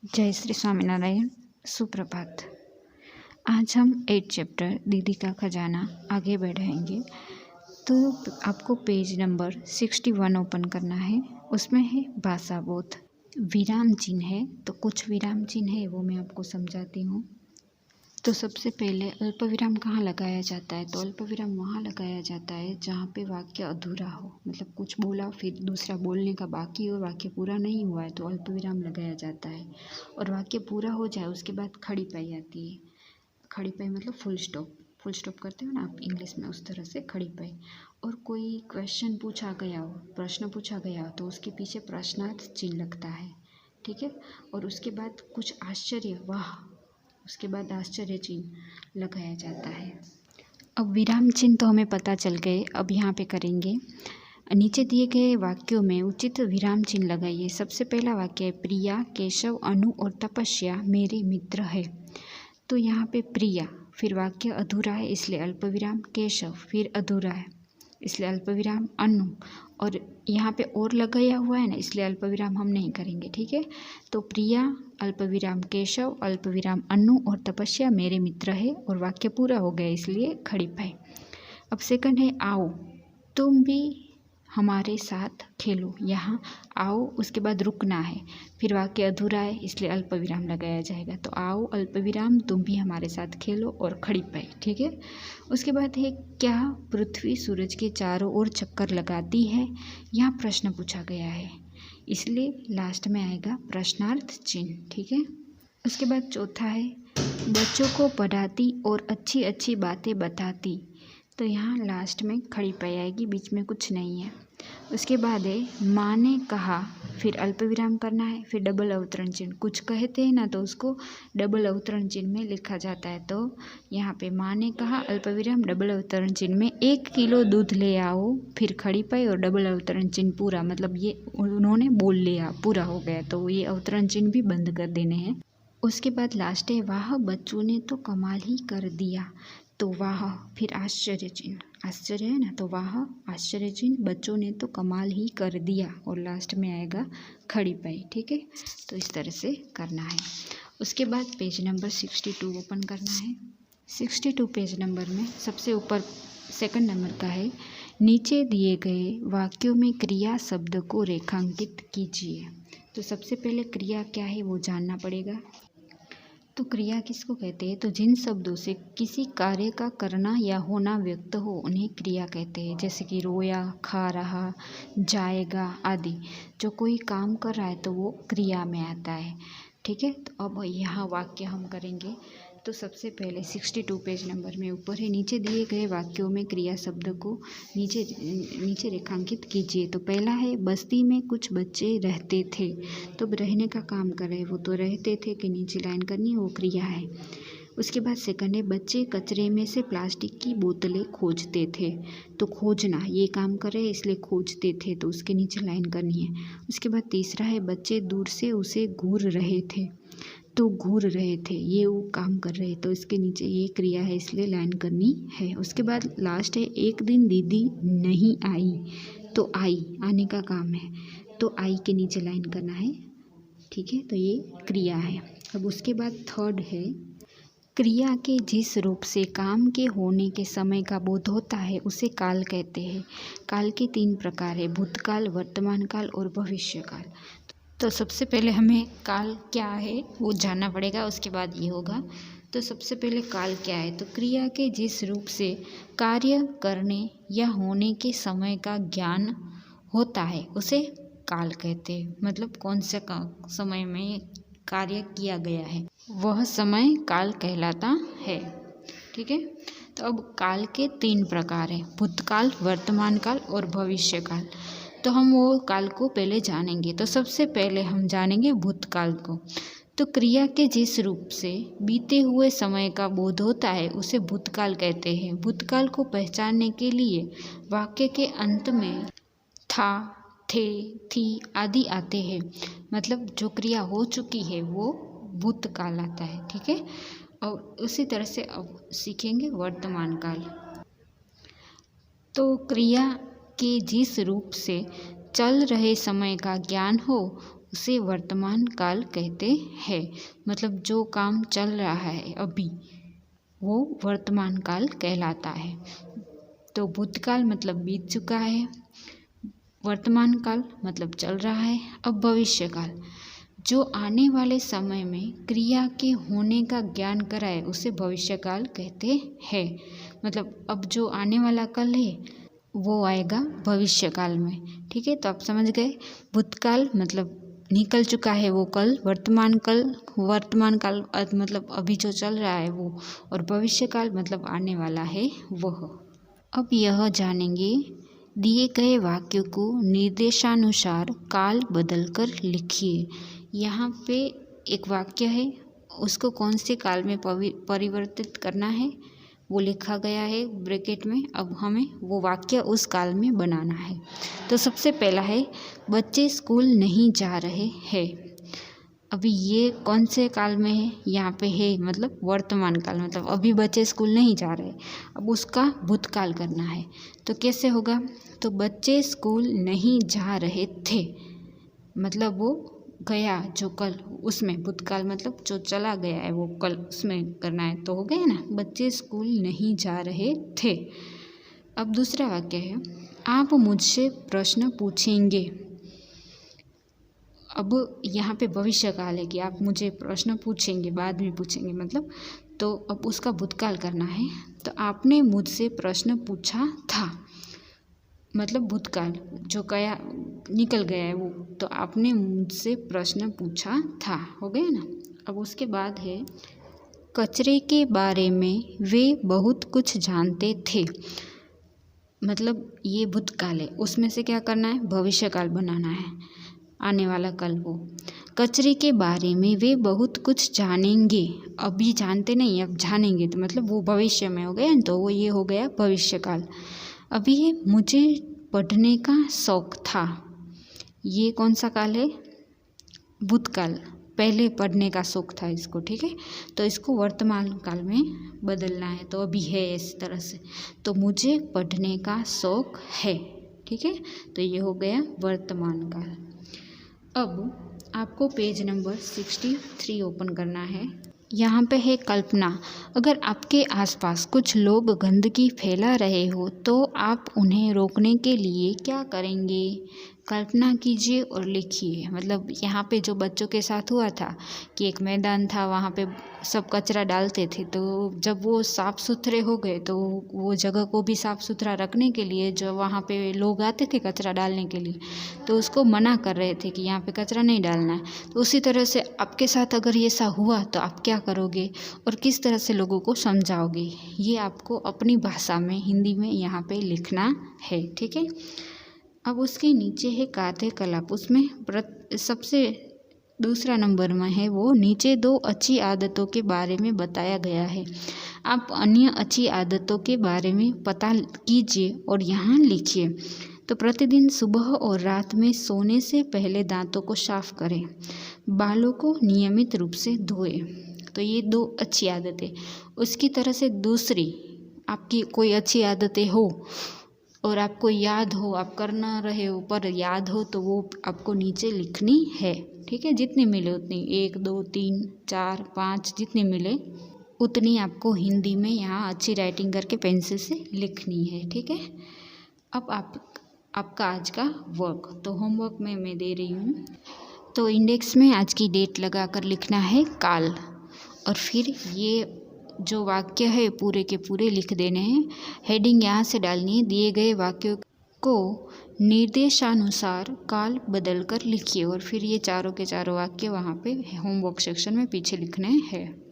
जय श्री स्वामीनारायण। सुप्रभात। आज हम 8 चैप्टर दीदी का खजाना आगे बढ़ाएंगे। तो आपको पेज नंबर 61 ओपन करना है। उसमें है भाषा बोध। विराम चिन्ह है, तो कुछ विराम चिन्ह है वो मैं आपको समझाती हूँ। तो सबसे पहले अल्प विराम कहाँ लगाया जाता है? तो अल्प विराम वहाँ लगाया जाता है जहाँ पे वाक्य अधूरा हो, मतलब कुछ बोला फिर दूसरा बोलने का बाकी हो, वाक्य पूरा नहीं हुआ है तो अल्प विराम लगाया जाता है। और वाक्य पूरा हो जाए उसके बाद खड़ी पाई आती है। खड़ी पाई मतलब फुल स्टॉप। फुल स्टॉप करते हो ना आप इंग्लिश में, उस तरह से खड़ी पाई। और कोई क्वेश्चन पूछा गया हो, प्रश्न पूछा गया हो, तो उसके पीछे प्रश्नार्थ चिन्ह लगता है, ठीक है। और उसके बाद कुछ आश्चर्य, वाह, उसके बाद आश्चर्य चिन्ह लगाया जाता है। अब विराम चिन्ह तो हमें पता चल गए। अब यहाँ पे करेंगे, नीचे दिए गए वाक्यों में उचित विराम चिन्ह लगाइए। सबसे पहला वाक्य है प्रिया, केशव, अनु और तपस्या मेरे मित्र है। तो यहाँ पे प्रिया, फिर वाक्य अधूरा है इसलिए अल्प विराम, केशव फिर अधूरा है इसलिए अल्प विराम, अनु, और यहाँ पे और लगाया हुआ है ना इसलिए अल्प विराम हम नहीं करेंगे, ठीक है। तो प्रिया अल्प विराम केशव अल्प विराम अनु और तपस्या मेरे मित्र है, और वाक्य पूरा हो गया इसलिए खड़ी पाई। अब सेकंड है आओ तुम भी हमारे साथ खेलो। यहाँ आओ उसके बाद रुकना है, फिर वाक्य अधूरा है इसलिए अल्प विराम लगाया जाएगा। तो आओ अल्प विराम तुम भी हमारे साथ खेलो और खड़ी पाई, ठीक है। उसके बाद है क्या पृथ्वी सूरज के चारों ओर चक्कर लगाती है। यहाँ प्रश्न पूछा गया है इसलिए लास्ट में आएगा प्रश्नार्थ चिन्ह, ठीक है। उसके बाद चौथा है बच्चों को पढ़ाती और अच्छी अच्छी बातें बताती। तो यहाँ लास्ट में खड़ी पाई आएगी, बीच में कुछ नहीं है। उसके बाद है माँ ने कहा, फिर अल्प विराम करना है, फिर डबल अवतरण चिन्ह। कुछ कहते हैं ना तो उसको डबल अवतरण चिन्ह में लिखा जाता है। तो यहाँ पे माँ ने कहा अल्प विराम डबल अवतरण चिन्ह में 1 किलो दूध ले आओ, फिर खड़ी पाई और डबल अवतरण चिन्ह पूरा, मतलब ये उन्होंने बोल लिया पूरा हो गया, तो ये अवतरण चिन्ह भी बंद कर देने हैं। उसके बाद लास्ट है वाह बच्चों ने तो कमाल ही कर दिया। तो वाह फिर आश्चर्य चिन्ह, आश्चर्य है ना तो वाह आश्चर्य चिन्ह, बच्चों ने तो कमाल ही कर दिया, और लास्ट में आएगा खड़ी पाई, ठीक है। तो इस तरह से करना है। उसके बाद पेज नंबर 62 ओपन करना है। 62 पेज नंबर में सबसे ऊपर सेकंड नंबर का है नीचे दिए गए वाक्यों में क्रिया शब्द को रेखांकित कीजिए। तो सबसे पहले क्रिया क्या है वो जानना पड़ेगा। तो क्रिया किसको कहते हैं? तो जिन शब्दों से किसी कार्य का करना या होना व्यक्त हो उन्हें क्रिया कहते हैं। जैसे कि रोया, खा रहा, जाएगा आदि। जो कोई काम कर रहा है तो वो क्रिया में आता है, ठीक है। तो अब यहाँ वाक्य हम करेंगे। तो सबसे पहले 62 पेज नंबर में ऊपर है नीचे दिए गए वाक्यों में क्रिया शब्द को नीचे रेखांकित कीजिए। तो पहला है बस्ती में कुछ बच्चे रहते थे। तो रहने का काम कर रहे, वो तो रहते थे कि नीचे लाइन करनी है, वो क्रिया है। उसके बाद सेकंड है बच्चे कचरे में से प्लास्टिक की बोतलें खोजते थे। तो खोजना ये काम कर रहे इसलिए खोजते थे, तो उसके नीचे लाइन करनी है। उसके बाद तीसरा है बच्चे दूर से उसे घूर रहे थे। तो घूर रहे थे ये वो काम कर रहे, तो इसके नीचे ये क्रिया है इसलिए लाइन करनी है। उसके बाद लास्ट है एक दिन दीदी नहीं आई। तो आई आने का काम है, तो आई के नीचे लाइन करना है, ठीक है। तो ये क्रिया है। अब उसके बाद थर्ड है क्रिया के जिस रूप से काम के होने के समय का बोध होता है उसे काल कहते हैं। काल के 3 प्रकार है भूतकाल, वर्तमान काल और भविष्य काल। तो सबसे पहले हमें काल क्या है वो जानना पड़ेगा, उसके बाद ये होगा। तो सबसे पहले काल क्या है? तो क्रिया के जिस रूप से कार्य करने या होने के समय का ज्ञान होता है उसे काल कहते हैं। मतलब कौन से समय में कार्य किया गया है वह समय काल कहलाता है, ठीक है। तो अब काल के 3 प्रकार हैं भूतकाल, वर्तमान काल और भविष्य काल। तो हम वो काल को पहले जानेंगे। तो सबसे पहले हम जानेंगे भूतकाल को। तो क्रिया के जिस रूप से बीते हुए समय का बोध होता है उसे भूतकाल कहते हैं। भूतकाल को पहचानने के लिए वाक्य के अंत में था, थे, थी आदि आते हैं। मतलब जो क्रिया हो चुकी है वो भूतकाल आता है, ठीक है। और उसी तरह से अब सीखेंगे वर्तमान काल। तो क्रिया के जिस रूप से चल रहे समय का ज्ञान हो उसे वर्तमान काल कहते हैं। मतलब जो काम चल रहा है अभी वो वर्तमान काल कहलाता है। तो भूतकाल मतलब बीत चुका है, वर्तमान काल मतलब चल रहा है। अब भविष्य काल जो आने वाले समय में क्रिया के होने का ज्ञान कराए उसे भविष्य काल कहते हैं। मतलब अब जो आने वाला कल है वो आएगा भविष्य काल में। ठीक है, तो आप समझ गए। भूतकाल मतलब निकल चुका है वो कल, वर्तमान काल मतलब अभी जो चल रहा है वो, और भविष्य काल मतलब आने वाला है वह। अब यह जानेंगे दिए गए वाक्यों को निर्देशानुसार काल बदलकर लिखिए। यहाँ पे एक वाक्य है, उसको कौन से काल में परिवर्तित करना है वो लिखा गया है ब्रैकेट में। अब हमें वो वाक्य उस काल में बनाना है। तो सबसे पहला है बच्चे स्कूल नहीं जा रहे हैं। अभी ये कौन से काल में है, यहाँ पे है मतलब वर्तमान काल, मतलब अभी बच्चे स्कूल नहीं जा रहे। अब उसका भूतकाल करना है तो कैसे होगा, तो बच्चे स्कूल नहीं जा रहे थे मतलब वो गया जो कल, उसमें भूतकाल मतलब जो चला गया है वो कल उसमें करना है। तो हो गया ना, बच्चे स्कूल नहीं जा रहे थे। अब दूसरा वाक्य है आप मुझसे प्रश्न पूछेंगे। अब यहाँ पे भविष्य काल है कि आप मुझे प्रश्न पूछेंगे, बाद में पूछेंगे मतलब, तो अब उसका भूतकाल करना है। तो आपने मुझसे प्रश्न पूछा था मतलब भूतकाल जो गया निकल गया है वो, तो आपने मुझसे प्रश्न पूछा था। हो गया ना। अब उसके बाद है कचरे के बारे में वे बहुत कुछ जानते थे। मतलब ये भूतकाल है, उसमें से क्या करना है, भविष्य काल बनाना है, आने वाला कल वो। कचरे के बारे में वे बहुत कुछ जानेंगे। अभी जानते नहीं, अब जानेंगे, तो मतलब वो भविष्य में हो गया, तो वो ये हो गया भविष्य काल। अभी है मुझे पढ़ने का शौक था। ये कौन सा काल है, भूतकाल, पहले पढ़ने का शौक था इसको। ठीक है, तो इसको वर्तमान काल में बदलना है, तो अभी है इस तरह से, तो मुझे पढ़ने का शौक है। ठीक है, तो ये हो गया वर्तमान काल। अब आपको पेज नंबर 63 ओपन करना है। यहाँ पे है कल्पना। अगर आपके आसपास कुछ लोग गंदगी फैला रहे हो तो आप उन्हें रोकने के लिए क्या करेंगे। कल्पना कीजिए और लिखिए। मतलब यहाँ पे जो बच्चों के साथ हुआ था कि एक मैदान था, वहाँ पे सब कचरा डालते थे, तो जब वो साफ़ सुथरे हो गए तो वो जगह को भी साफ़ सुथरा रखने के लिए जो वहाँ पे लोग आते थे कचरा डालने के लिए, तो उसको मना कर रहे थे कि यहाँ पे कचरा नहीं डालना है। तो उसी तरह से आपके साथ अगर ये ऐसा हुआ तो आप क्या करोगे और किस तरह से लोगों को समझाओगे, ये आपको अपनी भाषा में हिंदी में यहाँ पे लिखना है। ठीक है, अब उसके नीचे है कार्यकलाप। उसमें सबसे दूसरा नंबर में है वो नीचे 2 अच्छी आदतों के बारे में बताया गया है। आप अन्य अच्छी आदतों के बारे में पता कीजिए और यहाँ लिखिए। तो प्रतिदिन सुबह और रात में सोने से पहले दांतों को साफ करें, बालों को नियमित रूप से धोएं। तो ये 2 अच्छी आदतें। उसकी तरह से दूसरी आपकी कोई अच्छी आदतें हो और आपको याद हो, आप कर ना रहे हो पर याद हो, तो वो आपको नीचे लिखनी है। ठीक है, जितनी मिले उतनी, 1 2 3 4 5 जितनी मिले उतनी आपको हिंदी में यहाँ अच्छी राइटिंग करके पेंसिल से लिखनी है। ठीक है, अब आपका आज का वर्क, तो होमवर्क में मैं दे रही हूँ। तो इंडेक्स में आज की डेट लगा कर लिखना है काल, और फिर ये जो वाक्य है पूरे के पूरे लिख देने हैं। हेडिंग यहाँ से डालनी है, दिए गए वाक्यों को निर्देशानुसार काल बदल कर लिखिए, और फिर ये चारों के चारों वाक्य वहाँ पे होमवर्क सेक्शन में पीछे लिखने हैं।